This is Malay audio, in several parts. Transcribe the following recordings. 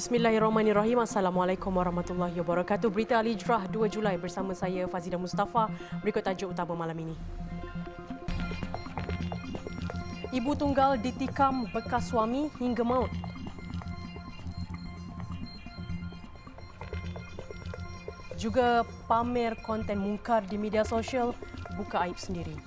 Bismillahirrahmanirrahim. Assalamualaikum warahmatullahi wabarakatuh. Berita Al-Hijrah 2 Julai bersama saya Fazidah Mustafa. Berikut tajuk utama malam ini. Ibu tunggal ditikam bekas suami hingga maut. Juga pamer konten mungkar di media sosial, buka aib sendiri.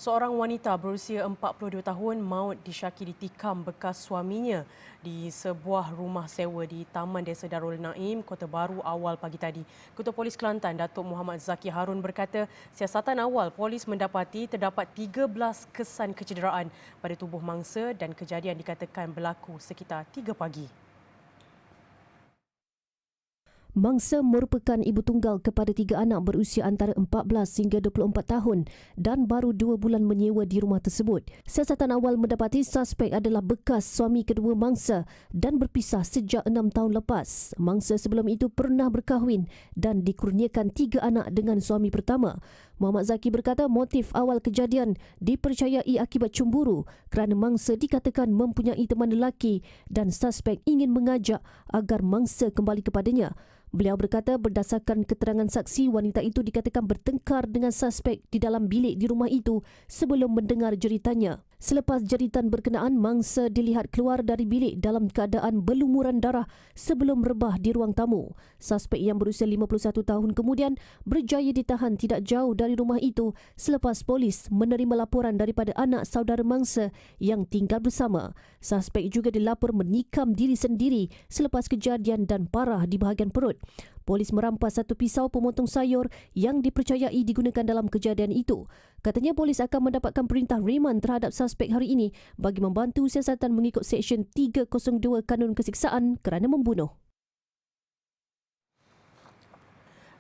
Seorang wanita berusia 42 tahun maut disyaki ditikam bekas suaminya di sebuah rumah sewa di Taman Desa Darul Naim, Kota Baru awal pagi tadi. Ketua Polis Kelantan, Datuk Muhammad Zaki Harun berkata, siasatan awal polis mendapati terdapat 13 kesan kecederaan pada tubuh mangsa dan kejadian dikatakan berlaku sekitar 3 pagi. Mangsa merupakan ibu tunggal kepada 3 anak berusia antara 14 hingga 24 tahun dan baru 2 bulan menyewa di rumah tersebut. Siasatan awal mendapati suspek adalah bekas suami kedua mangsa dan berpisah sejak 6 tahun lepas. Mangsa sebelum itu pernah berkahwin dan dikurniakan 3 anak dengan suami pertama. Muhammad Zaki berkata motif awal kejadian dipercayai akibat cemburu kerana mangsa dikatakan mempunyai teman lelaki dan suspek ingin mengajak agar mangsa kembali kepadanya. Beliau berkata berdasarkan keterangan saksi, wanita itu dikatakan bertengkar dengan suspek di dalam bilik di rumah itu sebelum mendengar jeritannya. Selepas jeritan berkenaan, mangsa dilihat keluar dari bilik dalam keadaan berlumuran darah sebelum rebah di ruang tamu. Suspek yang berusia 51 tahun kemudian berjaya ditahan tidak jauh dari rumah itu selepas polis menerima laporan daripada anak saudara mangsa yang tinggal bersama. Suspek juga dilapor menikam diri sendiri selepas kejadian dan parah di bahagian perut. Polis merampas satu pisau pemotong sayur yang dipercayai digunakan dalam kejadian itu. Katanya polis akan mendapatkan perintah reman terhadap suspek hari ini bagi membantu siasatan mengikut Seksyen 302 Kanun Kesiksaan kerana membunuh.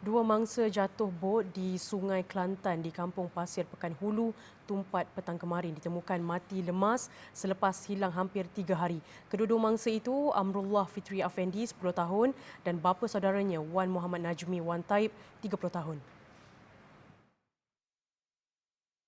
2 mangsa jatuh bot di Sungai Kelantan di Kampung Pasir Pekan Hulu, Tumpat petang kemarin ditemukan mati lemas selepas hilang hampir 3 hari. Kedua-dua mangsa itu Amrullah Fitri Afendi 10 tahun dan bapa saudaranya Wan Muhammad Najmi Wan Taib 30 tahun.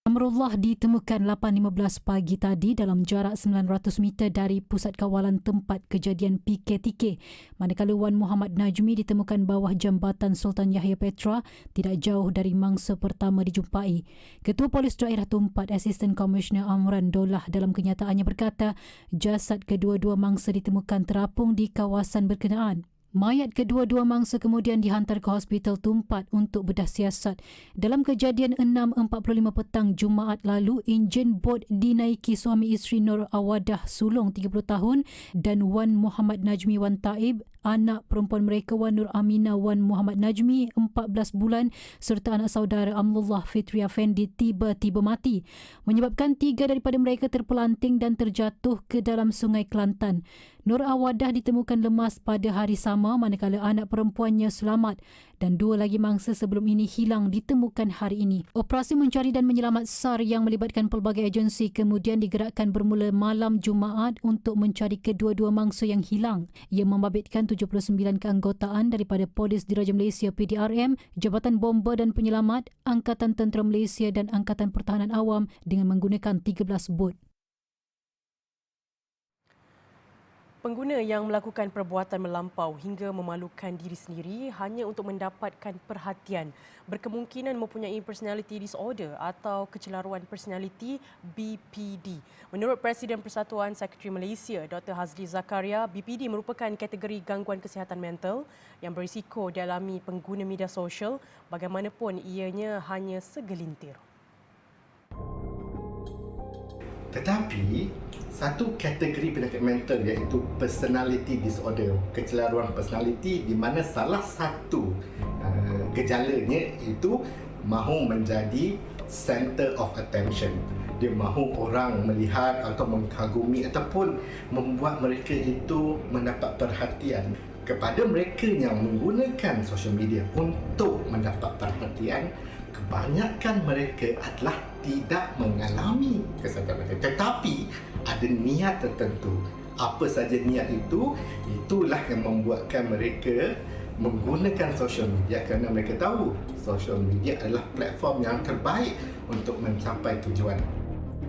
Amrullah ditemukan 8.15 pagi tadi dalam jarak 900 meter dari pusat kawalan tempat kejadian PKTK. Manakala Wan Muhammad Najmi ditemukan bawah jambatan Sultan Yahya Petra tidak jauh dari mangsa pertama dijumpai. Ketua Polis Daerah Tumpat, Asisten Komisioner Amran Dolah dalam kenyataannya berkata jasad kedua-dua mangsa ditemukan terapung di kawasan berkenaan. Mayat kedua-dua mangsa kemudian dihantar ke Hospital Tumpat untuk bedah siasat. Dalam kejadian 6.45 petang Jumaat lalu, enjin bot dinaiki suami isteri Nur Awadah Sulong 30 tahun dan Wan Muhammad Najmi Wan Taib, anak perempuan mereka Wan Nur Aminah Wan Muhammad Najmi 14 bulan serta anak saudara Amrullah Fitri Afendi tiba-tiba mati. Menyebabkan 3 daripada mereka terpelanting dan terjatuh ke dalam Sungai Kelantan. Nur Awadah ditemukan lemas pada hari sama manakala anak perempuannya selamat dan 2 lagi mangsa sebelum ini hilang ditemukan hari ini. Operasi mencari dan menyelamat SAR yang melibatkan pelbagai agensi kemudian digerakkan bermula malam Jumaat untuk mencari kedua-dua mangsa yang hilang. Ia membabitkan 79 keanggotaan daripada Polis Diraja Malaysia PDRM, Jabatan Bomba dan Penyelamat, Angkatan Tentera Malaysia dan Angkatan Pertahanan Awam dengan menggunakan 13 bot. Pengguna yang melakukan perbuatan melampau hingga memalukan diri sendiri hanya untuk mendapatkan perhatian berkemungkinan mempunyai personality disorder atau kecelaruan personality BPD. Menurut Presiden Persatuan Sekretari Malaysia Dr. Hazli Zakaria, BPD merupakan kategori gangguan kesihatan mental yang berisiko dialami pengguna media sosial bagaimanapun ianya hanya segelintir. Tetapi satu kategori penyakit mental iaitu personality disorder, kecelaruan personality di mana salah satu gejalanya itu mahu menjadi center of attention. Dia mahu orang melihat atau mengagumi ataupun membuat mereka itu mendapat perhatian. Kepada mereka yang menggunakan social media untuk mendapat perhatian, kebanyakan mereka adalah tidak mengalami kesadaran mental, tetapi ada niat tertentu. Apa saja niat itu, itulah yang membuatkan mereka menggunakan social media kerana mereka tahu social media adalah platform yang terbaik untuk mencapai tujuan.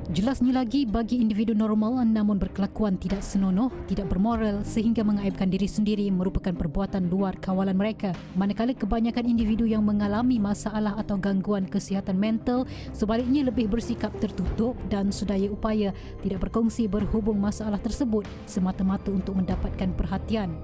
Jelasnya lagi, bagi individu normal namun berkelakuan tidak senonoh, tidak bermoral sehingga mengaibkan diri sendiri merupakan perbuatan luar kawalan mereka. Manakala kebanyakan individu yang mengalami masalah atau gangguan kesihatan mental sebaliknya lebih bersikap tertutup dan sedaya upaya tidak berkongsi berhubung masalah tersebut semata-mata untuk mendapatkan perhatian.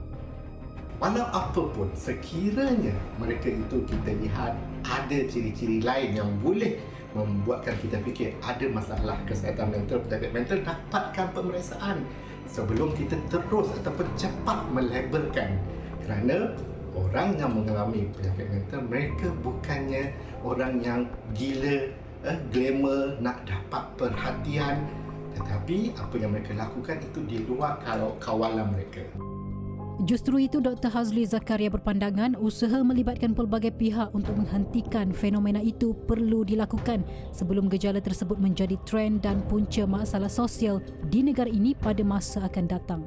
Walau apapun, sekiranya mereka itu kita lihat ada ciri-ciri lain yang boleh membuatkan kita fikir ada masalah kesihatan mental, penyakit mental, dapatkan pemeriksaan sebelum kita terus ataupun cepat melabelkan. Kerana orang yang mengalami penyakit mental, mereka bukannya orang yang gila, glamour, nak dapat perhatian, tetapi apa yang mereka lakukan itu di luar kawalan mereka. Justru itu, Dr. Hazli Zakaria berpandangan usaha melibatkan pelbagai pihak untuk menghentikan fenomena itu perlu dilakukan sebelum gejala tersebut menjadi trend dan punca masalah sosial di negara ini pada masa akan datang.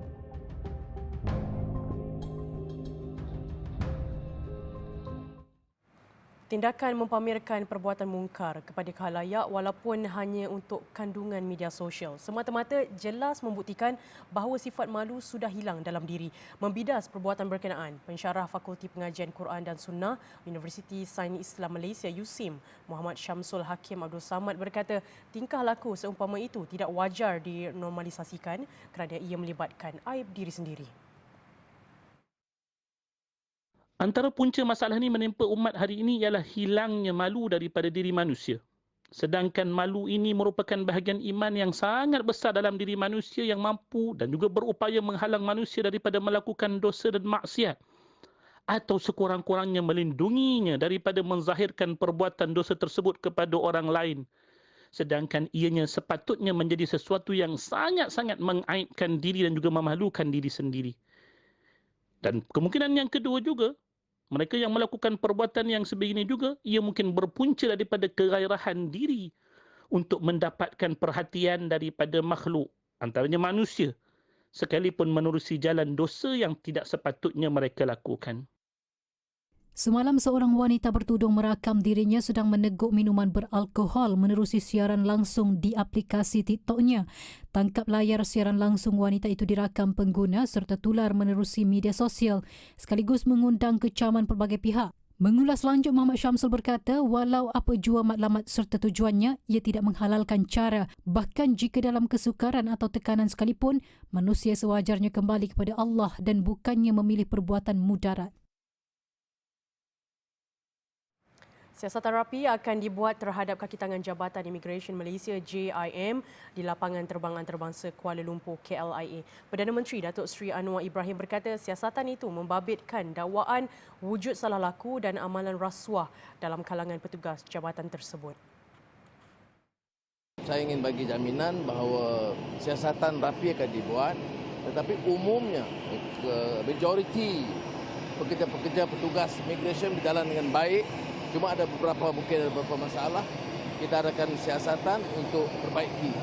Tindakan mempamerkan perbuatan mungkar kepada khalayak walaupun hanya untuk kandungan media sosial semata-mata jelas membuktikan bahawa sifat malu sudah hilang dalam diri. Membidas perbuatan berkenaan, Pensyarah Fakulti Pengajian Quran dan Sunnah Universiti Sains Islam Malaysia USIM, Muhammad Syamsul Hakim Abdul Samad berkata, tingkah laku seumpama itu tidak wajar dinormalisasikan kerana ia melibatkan aib diri sendiri. Antara punca masalah ini menimpa umat hari ini ialah hilangnya malu daripada diri manusia. Sedangkan malu ini merupakan bahagian iman yang sangat besar dalam diri manusia yang mampu dan juga berupaya menghalang manusia daripada melakukan dosa dan maksiat atau sekurang-kurangnya melindunginya daripada menzahirkan perbuatan dosa tersebut kepada orang lain. Sedangkan ianya sepatutnya menjadi sesuatu yang sangat-sangat mengaibkan diri dan juga memalukan diri sendiri. Dan kemungkinan yang kedua juga, mereka yang melakukan perbuatan yang sebegini juga, ia mungkin berpunca daripada kegairahan diri untuk mendapatkan perhatian daripada makhluk, antaranya manusia, sekalipun menerusi jalan dosa yang tidak sepatutnya mereka lakukan. Semalam seorang wanita bertudung merakam dirinya sedang meneguk minuman beralkohol menerusi siaran langsung di aplikasi TikToknya. Tangkap layar siaran langsung wanita itu dirakam pengguna serta tular menerusi media sosial sekaligus mengundang kecaman pelbagai pihak. Mengulas lanjut, Muhammad Syamsul berkata, walau apa jua matlamat serta tujuannya, ia tidak menghalalkan cara. Bahkan jika dalam kesukaran atau tekanan sekalipun, manusia sewajarnya kembali kepada Allah dan bukannya memilih perbuatan mudarat. Siasatan rapi akan dibuat terhadap kaki tangan Jabatan Imigresen Malaysia JIM di lapangan terbang antarabangsa Kuala Lumpur KLIA. Perdana Menteri Datuk Seri Anwar Ibrahim berkata siasatan itu membabitkan dakwaan wujud salah laku dan amalan rasuah dalam kalangan petugas jabatan tersebut. Saya ingin bagi jaminan bahawa siasatan rapi akan dibuat, tetapi umumnya majoriti pekerja-pekerja petugas imigresen berjalan dengan baik. Cuma ada mungkin ada beberapa masalah, kita adakan siasatan untuk perbaiki.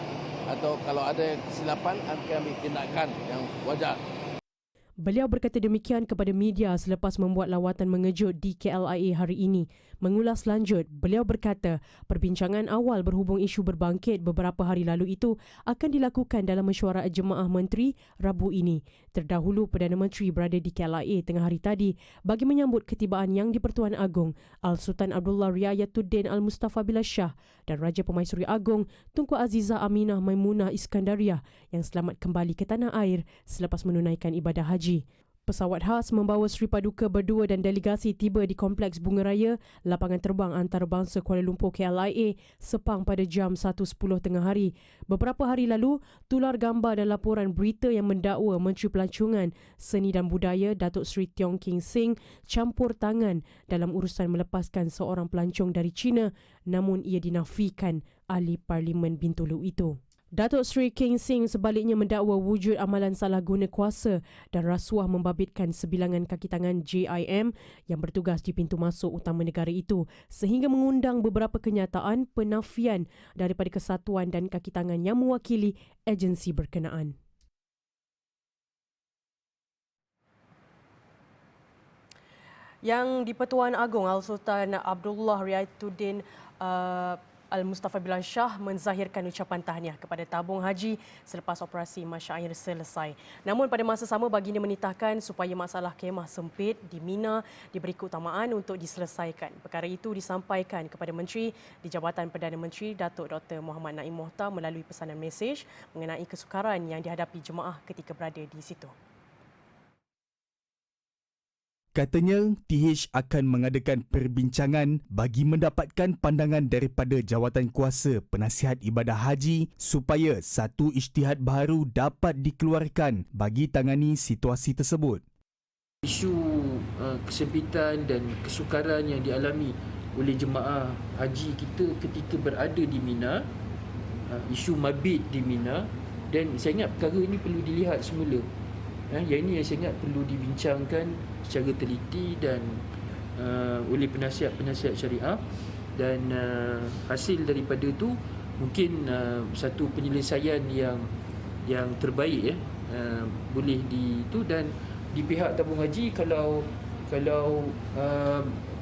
Atau kalau ada kesilapan, akan ambil tindakan yang wajar. Beliau berkata demikian kepada media selepas membuat lawatan mengejut di KLIA hari ini. Mengulas lanjut, beliau berkata perbincangan awal berhubung isu berbangkit beberapa hari lalu itu akan dilakukan dalam mesyuarat Jemaah Menteri Rabu ini. Terdahulu, Perdana Menteri berada di KLIA tengah hari tadi bagi menyambut ketibaan Yang di-Pertuan Agong Al-Sultan Abdullah Riayatuddin Al-Mustafa Billah Shah dan Raja Pemaisuri Agong Tunku Azizah Aminah Maimunah Iskandariah yang selamat kembali ke tanah air selepas menunaikan ibadah haji. Pesawat khas membawa Sri Paduka berdua dan delegasi tiba di Kompleks Bunga Raya, lapangan terbang antarabangsa Kuala Lumpur KLIA, Sepang pada jam 1.10 tengah hari. Beberapa hari lalu, tular gambar dan laporan berita yang mendakwa Menteri Pelancongan, Seni dan Budaya Datuk Seri Tiong King Sing campur tangan dalam urusan melepaskan seorang pelancong dari China, namun ia dinafikan ahli Parlimen Bintulu itu. Datuk Seri King Sing sebaliknya mendakwa wujud amalan salah guna kuasa dan rasuah membabitkan sebilangan kaki tangan JIM yang bertugas di pintu masuk utama negara itu sehingga mengundang beberapa kenyataan penafian daripada kesatuan dan kaki tangan yang mewakili agensi berkenaan. Yang di-Pertuan Agong Al-Sultan Abdullah Riayatuddin Al-Mustafa Bilal Shah menzahirkan ucapan tahniah kepada tabung haji selepas operasi masyair selesai. Namun pada masa sama baginda menitahkan supaya masalah kemah sempit di Mina diberi keutamaan untuk diselesaikan. Perkara itu disampaikan kepada Menteri di Jabatan Perdana Menteri Datuk Dr. Muhammad Naim Mohtar melalui pesanan mesej mengenai kesukaran yang dihadapi jemaah ketika berada di situ. Katanya, TH akan mengadakan perbincangan bagi mendapatkan pandangan daripada Jawatankuasa Penasihat Ibadah Haji supaya satu ijtihad baru dapat dikeluarkan bagi tangani situasi tersebut. Isu kesempitan dan kesukaran yang dialami oleh jemaah haji kita ketika berada di Mina, isu mabit di Mina, dan saya ingat perkara ini perlu dilihat semula. Yang ini yang saya ingat perlu dibincangkan secara teliti dan oleh penasihat-penasihat syariah, dan hasil daripada itu mungkin satu penyelesaian yang terbaik boleh itu. Dan di pihak tabung haji, kalau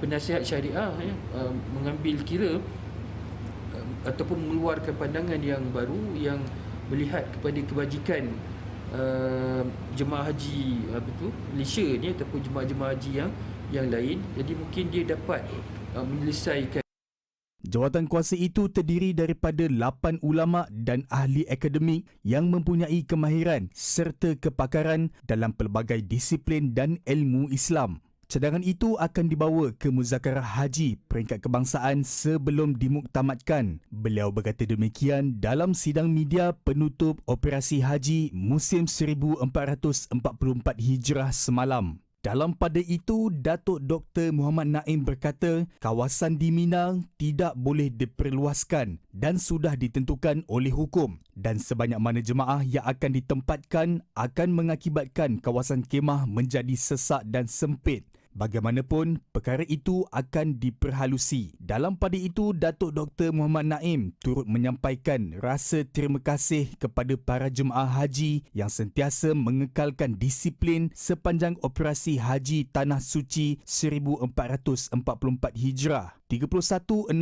penasihat syariah mengambil kira ataupun mengeluarkan pandangan yang baru yang melihat kepada kebajikan jemaah haji Malaysia ni ataupun jemaah-jemaah haji yang lain, jadi mungkin dia dapat menyelesaikan. Jawatankuasa itu terdiri daripada 8 ulama dan ahli akademik yang mempunyai kemahiran serta kepakaran dalam pelbagai disiplin dan ilmu Islam. Cadangan itu akan dibawa ke Muzakarah Haji peringkat kebangsaan sebelum dimuktamadkan. Beliau berkata demikian dalam sidang media penutup operasi haji musim 1444 Hijrah semalam. Dalam pada itu, Datuk Dr. Muhammad Naim berkata kawasan di Mina tidak boleh diperluaskan dan sudah ditentukan oleh hukum, dan sebanyak mana jemaah yang akan ditempatkan akan mengakibatkan kawasan kemah menjadi sesak dan sempit. Bagaimanapun, perkara itu akan diperhalusi. Dalam pada itu, Datuk Dr. Muhammad Naim turut menyampaikan rasa terima kasih kepada para jemaah haji yang sentiasa mengekalkan disiplin sepanjang operasi Haji Tanah Suci 1444 Hijrah. 31,600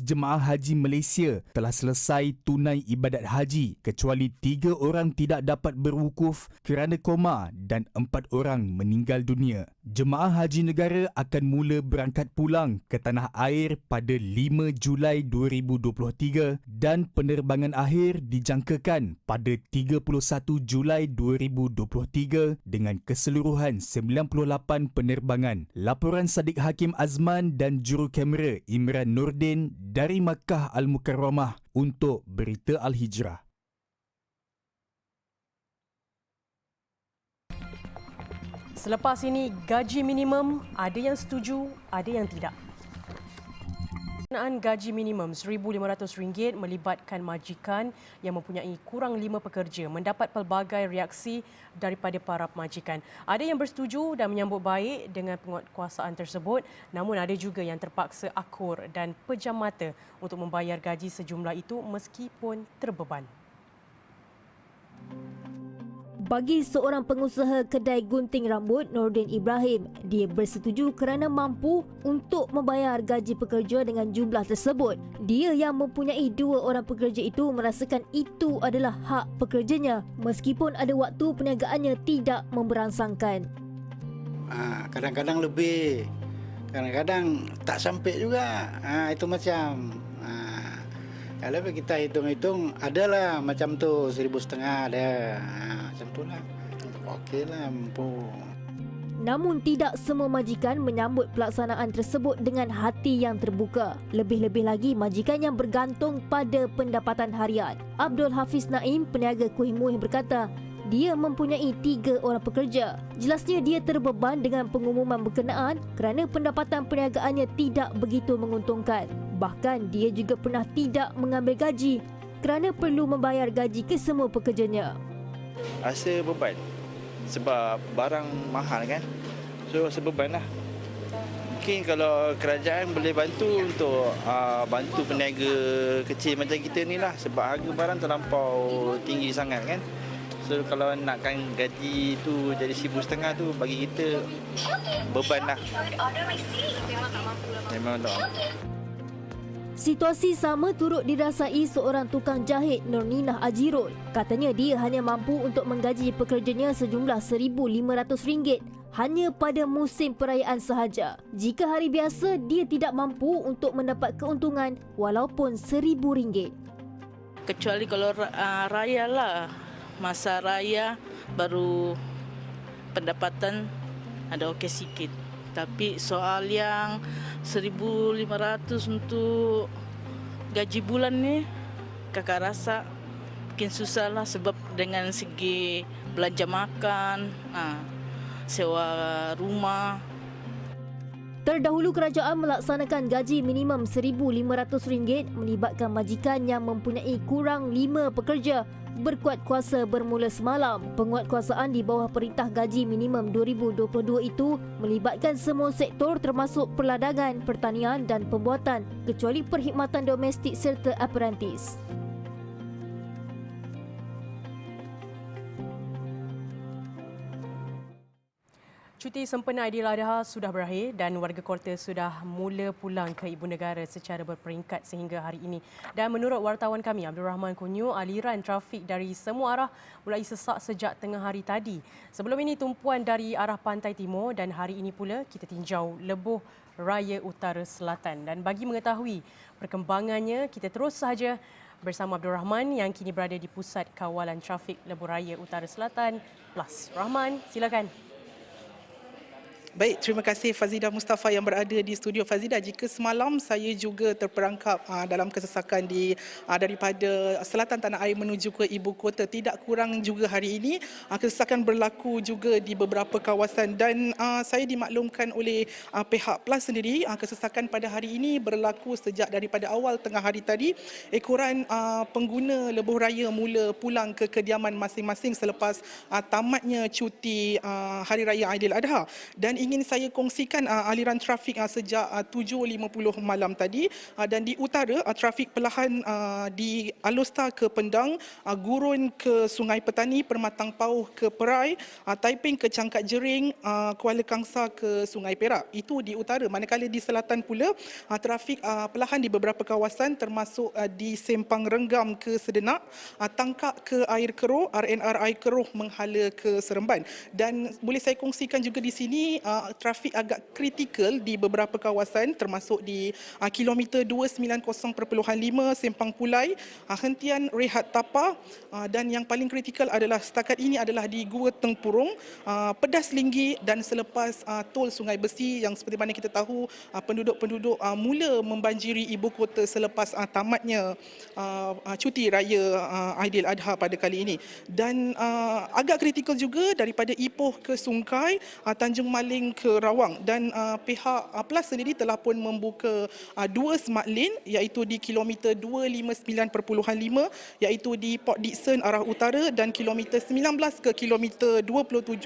jemaah haji Malaysia telah selesai tunai ibadat haji, kecuali 3 orang tidak dapat berwukuf kerana koma dan 4 orang meninggal dunia. Jemaah haji negara akan mula berangkat pulang ke tanah air pada 5 Julai 2023 dan penerbangan akhir dijangkakan pada 31 Julai 2023 dengan keseluruhan 98 penerbangan. Laporan Sadiq Hakim Azman dan juru kamera Imran Nordin dari Makkah Al-Mukarramah untuk Berita Al-Hijrah. Selepas ini, gaji minimum ada yang setuju, ada yang tidak. Pengenaan gaji minimum RM1,500 melibatkan majikan yang mempunyai kurang 5 pekerja mendapat pelbagai reaksi daripada para pemajikan. Ada yang bersetuju dan menyambut baik dengan penguatkuasaan tersebut, namun ada juga yang terpaksa akur dan pejam mata untuk membayar gaji sejumlah itu meskipun terbeban. Bagi seorang pengusaha kedai gunting rambut, Nordin Ibrahim, dia bersetuju kerana mampu untuk membayar gaji pekerja dengan jumlah tersebut. Dia yang mempunyai 2 orang pekerja itu merasakan itu adalah hak pekerjanya meskipun ada waktu perniagaannya tidak memberangsangkan. Kadang-kadang lebih, kadang-kadang tak sampai juga. Itu macam kalau kita hitung-hitung, adalah macam tu 1,500 ada. Macam tu lah. Okeylah, mampu. Namun tidak semua majikan menyambut pelaksanaan tersebut dengan hati yang terbuka. Lebih-lebih lagi majikan yang bergantung pada pendapatan harian. Abdul Hafiz Naim, peniaga kuih muih berkata, dia mempunyai 3 orang pekerja. Jelasnya dia terbeban dengan pengumuman berkenaan kerana pendapatan perniagaannya tidak begitu menguntungkan. Bahkan dia juga pernah tidak mengambil gaji kerana perlu membayar gaji ke semua pekerjanya. Rasa beban sebab barang mahal kan. So rasa beban lah. Mungkin kalau kerajaan boleh bantu untuk bantu peniaga kecil macam kita ni lah, sebab harga barang terlampau tinggi sangat kan. So kalau nakkan gaji tu jadi 1,500 tu bagi kita beban lah. Memang tak mampu. Situasi sama turut dirasai seorang tukang jahit Nurninah Ajirul. Katanya dia hanya mampu untuk menggaji pekerjanya sejumlah RM1,500 hanya pada musim perayaan sahaja. Jika hari biasa, dia tidak mampu untuk mendapat keuntungan walaupun RM1,000. Kecuali kalau raya lah. Masa raya baru pendapatan ada okey sikit. Tapi soal yang 1,500 untuk gaji bulan ni, kakak rasa mungkin susah lah sebab dengan segi belanja makan, sewa rumah. Terdahulu kerajaan melaksanakan gaji minimum RM1,500 melibatkan majikan yang mempunyai kurang 5 pekerja berkuat kuasa bermula semalam. Penguatkuasaan di bawah Perintah Gaji Minimum 2022 itu melibatkan semua sektor termasuk perladangan, pertanian dan pembuatan kecuali perkhidmatan domestik serta aprentis. Cuti sempena Aidiladha sudah berakhir dan warga kota sudah mula pulang ke ibu negara secara berperingkat sehingga hari ini. Dan menurut wartawan kami, Abdul Rahman Kunyu, aliran trafik dari semua arah mulai sesak sejak tengah hari tadi. Sebelum ini tumpuan dari arah pantai timur dan hari ini pula kita tinjau Lebuh Raya Utara Selatan. Dan bagi mengetahui perkembangannya, kita terus sahaja bersama Abdul Rahman yang kini berada di Pusat Kawalan Trafik Lebuh Raya Utara Selatan Plus. Rahman, silakan. Baik, terima kasih Fazidah Mustafa yang berada di studio. Fazidah, jika semalam saya juga terperangkap dalam kesesakan daripada selatan tanah air menuju ke ibu kota, tidak kurang juga hari ini kesesakan berlaku juga di beberapa kawasan dan saya dimaklumkan oleh pihak PLAS sendiri, kesesakan pada hari ini berlaku sejak daripada awal tengah hari tadi. Ekoran pengguna lebuh raya mula pulang ke kediaman masing-masing selepas tamatnya cuti Hari Raya Aidiladha. Dan ingin saya kongsikan aliran trafik sejak 7.50 malam tadi dan di utara trafik perlahan di Alostar ke Pendang, Gurun ke Sungai Petani, Permatang Pauh ke Perai, Taiping ke Cangkat Jering, Kuala Kangsar ke Sungai Perak. Itu di utara. Manakala di selatan pula trafik perlahan di beberapa kawasan termasuk di Sempang Renggam ke Sedenak, Tangkak ke Air Keroh, RNR Air Keroh menghala ke Seremban. Dan boleh saya kongsikan juga di sini trafik agak kritikal di beberapa kawasan termasuk di kilometer 290.5 Sempang Pulai, hentian rehat Tapa dan yang paling kritikal adalah setakat ini adalah di Gua Tengpurung, Pedas Linggi dan selepas tol Sungai Besi yang seperti mana kita tahu penduduk-penduduk mula membanjiri ibu kota selepas tamatnya cuti raya Aidiladha pada kali ini. Dan agak kritikal juga daripada Ipoh ke Sungkai, Tanjung Maling ke Rawang dan pihak PLAS sendiri telah pun membuka dua smart lane iaitu di kilometer 259.5 iaitu di Port Dickson arah utara dan kilometer 19 ke kilometer 27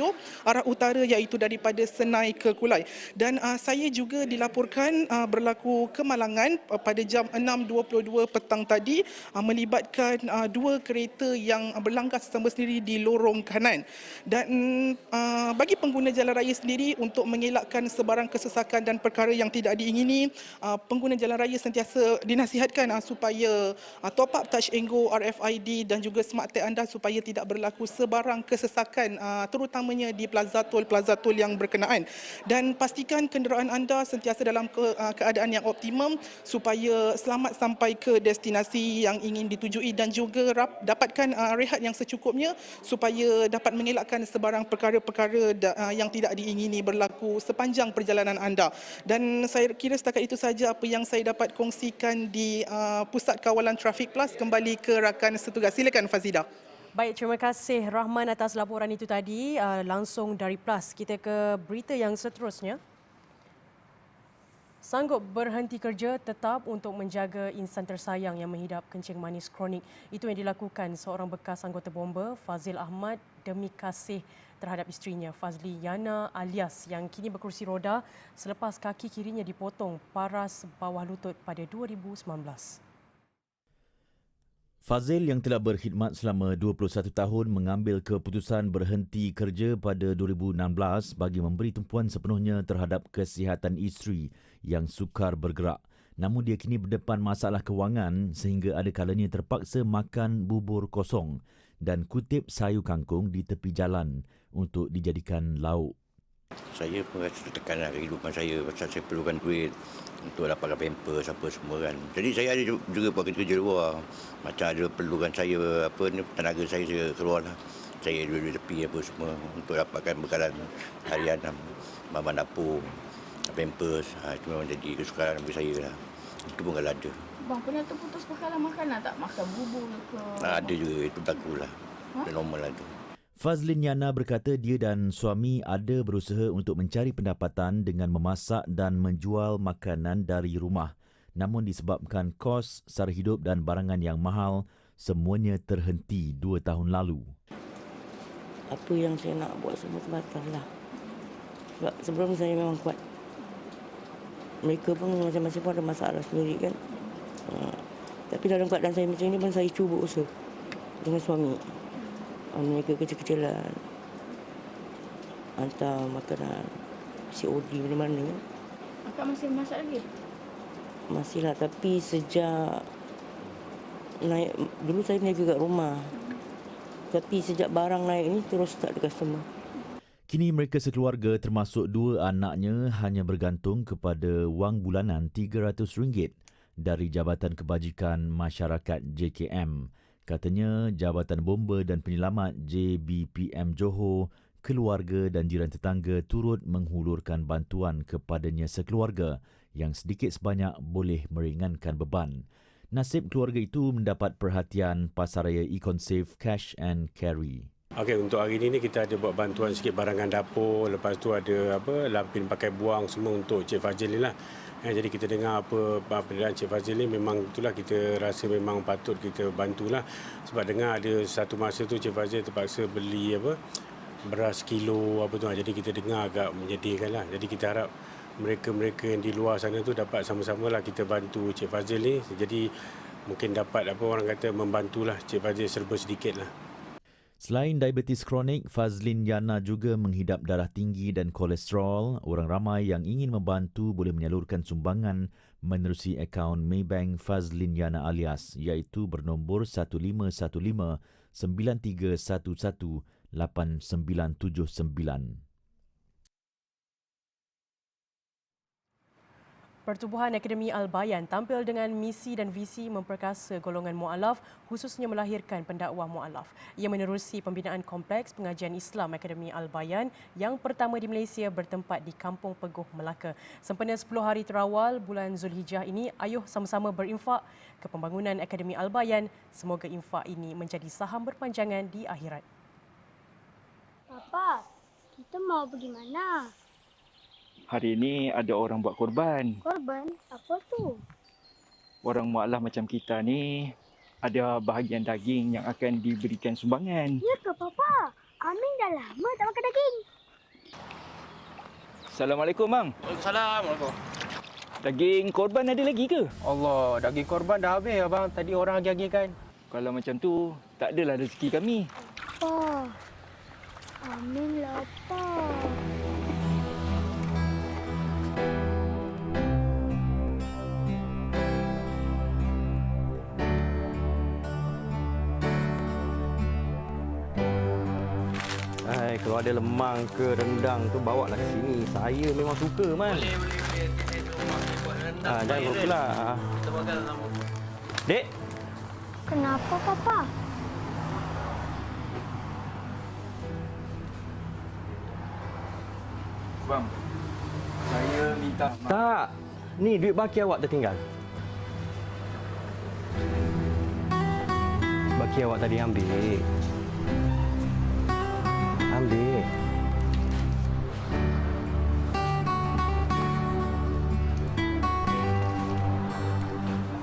arah utara iaitu daripada Senai ke Kulai. Dan saya juga dilaporkan berlaku kemalangan pada jam 6.22 petang tadi melibatkan dua kereta yang berlangkah sesama sendiri di lorong kanan. Dan bagi pengguna jalan raya sendiri untuk mengelakkan sebarang kesesakan dan perkara yang tidak diingini, pengguna jalan raya sentiasa dinasihatkan supaya top up touch and go RFID dan juga smart tag anda supaya tidak berlaku sebarang kesesakan terutamanya di plaza tol yang berkenaan. Dan pastikan kenderaan anda sentiasa dalam keadaan yang optimum supaya selamat sampai ke destinasi yang ingin ditujui dan juga dapatkan rehat yang secukupnya supaya dapat mengelakkan sebarang perkara-perkara yang tidak diingini berlaku sepanjang perjalanan anda. Dan saya kira setakat itu saja apa yang saya dapat kongsikan di Pusat Kawalan Trafik Plus. Kembali ke rakan setugas. Silakan Fazidah. Baik, terima kasih Rahman atas laporan itu tadi langsung dari Plus. Kita ke berita yang seterusnya. Sanggup berhenti kerja tetap untuk menjaga insan tersayang yang menghidap kencing manis kronik. Itu yang dilakukan seorang bekas anggota bomba, Fazil Ahmad, demi kasih terhadap isterinya, Fazli Yana alias yang kini berkerusi roda selepas kaki kirinya dipotong paras bawah lutut pada 2019. Fazil yang telah berkhidmat selama 21 tahun mengambil keputusan berhenti kerja pada 2016 bagi memberi tumpuan sepenuhnya terhadap kesihatan isteri yang sukar bergerak. Namun dia kini berdepan masalah kewangan sehingga ada kalanya terpaksa makan bubur kosong dan kutip sayur kangkung di tepi jalan untuk dijadikan lauk. Saya pun rasa tekanan kehidupan saya pasal saya perlukan duit untuk dapatkan pampers apa semua kan. Jadi saya ada juga buat kerja luar. Macam ada perlukan saya tenaga saya keluar lah. Saya duduk tepi apa semua untuk dapatkan bekalan harian bahan dapur, pampers. Itu memang jadi kesukaran bagi saya lah. Itu pun kalau ada. Bang pernah terputus bekalan makanan tak? Makan bubur ke? Ada juga, itu berlaku lah. Itu normal lah tu. Fazlin Yana berkata dia dan suami ada berusaha untuk mencari pendapatan dengan memasak dan menjual makanan dari rumah. Namun disebabkan kos, sara hidup dan barangan yang mahal, semuanya terhenti 2 tahun lalu. Apa yang saya nak buat semua terbatal lah. Sebab sebelum saya memang kuat. Mereka pun masing-masing pun ada masalah sendiri kan. Tapi dalam keadaan saya macam ini pun saya cuba usaha dengan suami. Mereka kecil-kecilan hantar makanan COD mana-mana. Akak masih masak lagi? Masih lah, tapi sejak naik, dulu saya niaga kat rumah. Tapi sejak barang naik ni terus tak ada customer. Kini mereka sekeluarga termasuk 2 anaknya hanya bergantung kepada wang bulanan RM300 dari Jabatan Kebajikan Masyarakat JKM. Katanya Jabatan Bomba dan Penyelamat JBPM Johor, keluarga dan jiran tetangga turut menghulurkan bantuan kepadanya sekeluarga yang sedikit sebanyak boleh meringankan beban. Nasib keluarga itu mendapat perhatian Pasaraya Econsave Cash and Carry. Okey, untuk hari ini kita ada buat bantuan sikit barangan dapur, lepas tu ada lampin pakai buang semua untuk Cik Fazil ni lah. Jadi kita dengar apa perbezaan Cik Fazil ni, memang itulah kita rasa memang patut kita bantulah. Sebab dengar ada satu masa tu Cik Fazil terpaksa beli beras kilo apa tu. Jadi kita dengar agak menyedihkan lah. Jadi kita harap mereka-mereka yang di luar sana tu dapat sama-sama lah kita bantu Cik Fazil ni. Jadi mungkin dapat orang kata membantulah Cik Fazil serba sedikit lah. Selain diabetes kronik, Fazlin Yana juga menghidap darah tinggi dan kolesterol. Orang ramai yang ingin membantu boleh menyalurkan sumbangan menerusi akaun Maybank Fazlin Yana alias iaitu bernombor 1515 9311 8979. Pertubuhan Akademi Al-Bayan tampil dengan misi dan visi memperkasa golongan mu'alaf khususnya melahirkan pendakwah mu'alaf. Ia menerusi pembinaan kompleks pengajian Islam Akademi Al-Bayan yang pertama di Malaysia bertempat di Kampung Peguh, Melaka. Sempena 10 hari terawal bulan Zulhijjah ini, ayuh sama-sama berinfak ke pembangunan Akademi Al-Bayan. Semoga infak ini menjadi saham berpanjangan di akhirat. Papa, kita mau pergi mana? Hari ini ada orang buat korban. Korban? Apa tu? Orang mu'alaf macam kita ni ada bahagian daging yang akan diberikan sumbangan. Ya ke Papa? Amin dah lama tak makan daging. Assalamualaikum, Mang. Waalaikumsalam. Daging korban ada lagi ke? Allah, daging korban dah habis abang. Tadi orang agih-agihkan. Kalau macam tu, tak adalah rezeki kami. Pa, amin lah, Pa. Kalau ada lemang ke rendang tu bawa lah ke sini. Saya memang suka, Man. Boleh. Jangan lupa pula. Kita makan lama. Dek. Kenapa, Papa? Bang, saya minta maaf. Tak. Ni duit baki awak tertinggal. Baki awak tadi ambil. Ambil.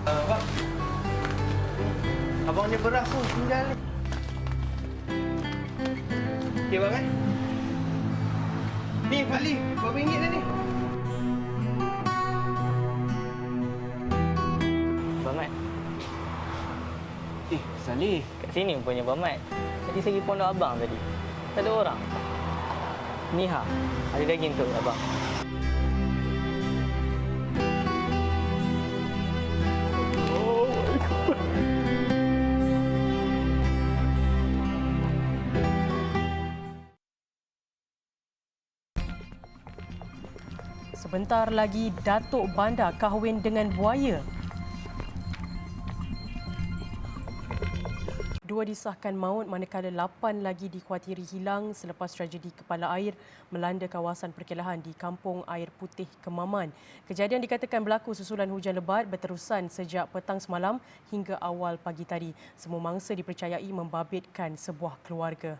Abang. Abang ni beras tu tinggal ni. Okey bang kan? Ni Pak Li, berapa ringgit dah ni? Bang kan? Saleh? Kat sini punya Bamat. Tadi saya pergi Pondok Abang tadi. Tak ada orang. Ni ada daging tu abang. Sebentar lagi Datuk Bandar kahwin dengan buaya. Dua disahkan maut manakala 8 lagi dikhawatiri hilang selepas tragedi kepala air melanda kawasan perkelahan di Kampung Air Putih, Kemaman. Kejadian dikatakan berlaku susulan hujan lebat berterusan sejak petang semalam hingga awal pagi tadi. Semua mangsa dipercayai membabitkan sebuah keluarga.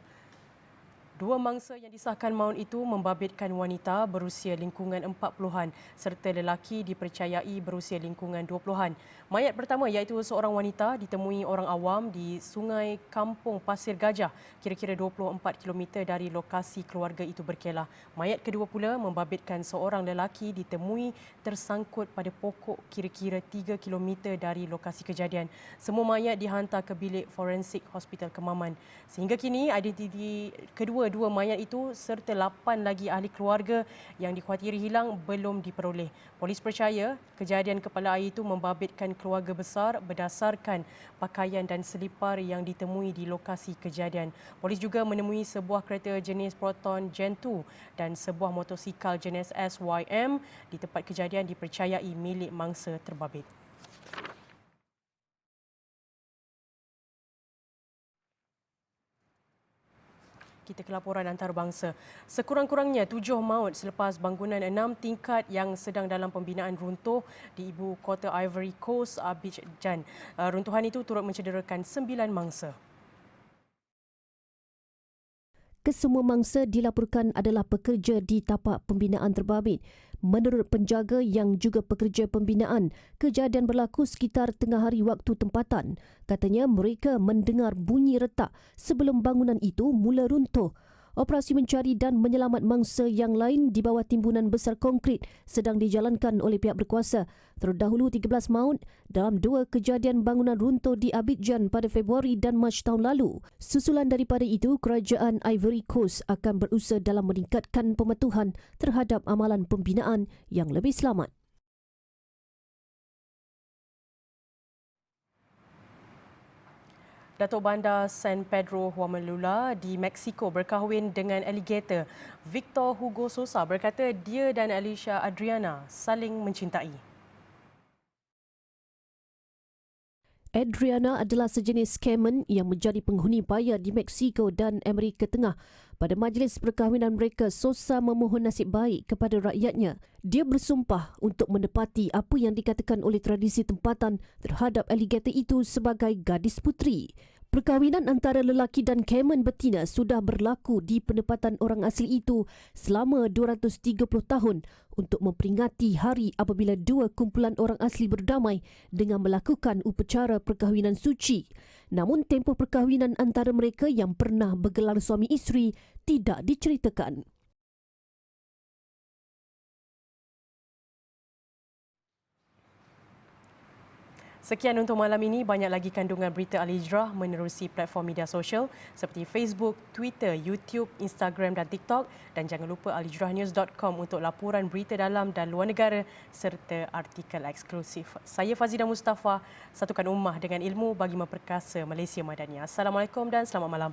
Dua mangsa yang disahkan maut itu membabitkan wanita berusia lingkungan 40-an serta lelaki dipercayai berusia lingkungan 20-an. Mayat pertama iaitu seorang wanita ditemui orang awam di Sungai Kampung Pasir Gajah, kira-kira 24 km dari lokasi keluarga itu berkelah. Mayat kedua pula membabitkan seorang lelaki ditemui tersangkut pada pokok kira-kira 3 km dari lokasi kejadian. Semua mayat dihantar ke bilik forensik Hospital Kemaman. Sehingga kini identiti kedua mayat itu serta 8 lagi ahli keluarga yang dikhawatiri hilang belum diperoleh. Polis percaya kejadian kepala air itu membabitkan keluarga besar berdasarkan pakaian dan selipar yang ditemui di lokasi kejadian. Polis juga menemui sebuah kereta jenis Proton Gen 2 dan sebuah motosikal jenis SYM di tempat kejadian dipercayai milik mangsa terbabit. Kita ke laporan antarabangsa. Sekurang-kurangnya 7 maut selepas bangunan 6 tingkat yang sedang dalam pembinaan runtuh di ibu kota Ivory Coast, Abidjan. Runtuhan itu turut mencederakan 9 mangsa. Kesemua mangsa dilaporkan adalah pekerja di tapak pembinaan terbabit. Menurut penjaga yang juga pekerja pembinaan, kejadian berlaku sekitar tengah hari waktu tempatan. Katanya mereka mendengar bunyi retak sebelum bangunan itu mula runtuh. Operasi mencari dan menyelamat mangsa yang lain di bawah timbunan besar konkrit sedang dijalankan oleh pihak berkuasa. Terdahulu 13 maut dalam 2 kejadian bangunan runtuh di Abidjan pada Februari dan Mac tahun lalu. Susulan daripada itu, kerajaan Ivory Coast akan berusaha dalam meningkatkan pematuhan terhadap amalan pembinaan yang lebih selamat. Datuk Bandar San Pedro Huamalula di Mexico berkahwin dengan alligator. Victor Hugo Sosa berkata dia dan Alicia Adriana saling mencintai. Adriana adalah sejenis caiman yang menjadi penghuni paya di Mexico dan Amerika Tengah. Pada majlis perkahwinan mereka, Sosa memohon nasib baik kepada rakyatnya. Dia bersumpah untuk menepati apa yang dikatakan oleh tradisi tempatan terhadap alligator itu sebagai gadis puteri. Perkahwinan antara lelaki dan caiman betina sudah berlaku di penempatan orang asli itu selama 230 tahun untuk memperingati hari apabila dua kumpulan orang asli berdamai dengan melakukan upacara perkahwinan suci. Namun tempoh perkahwinan antara mereka yang pernah bergelar suami isteri tidak diceritakan. Sekian untuk malam ini. Banyak lagi kandungan berita Al-Hijrah menerusi platform media sosial seperti Facebook, Twitter, YouTube, Instagram dan TikTok. Dan jangan lupa alhijrahnews.com untuk laporan berita dalam dan luar negara serta artikel eksklusif. Saya Fazida Mustafa, satukan ummah dengan ilmu bagi memperkasa Malaysia Madani. Assalamualaikum dan selamat malam.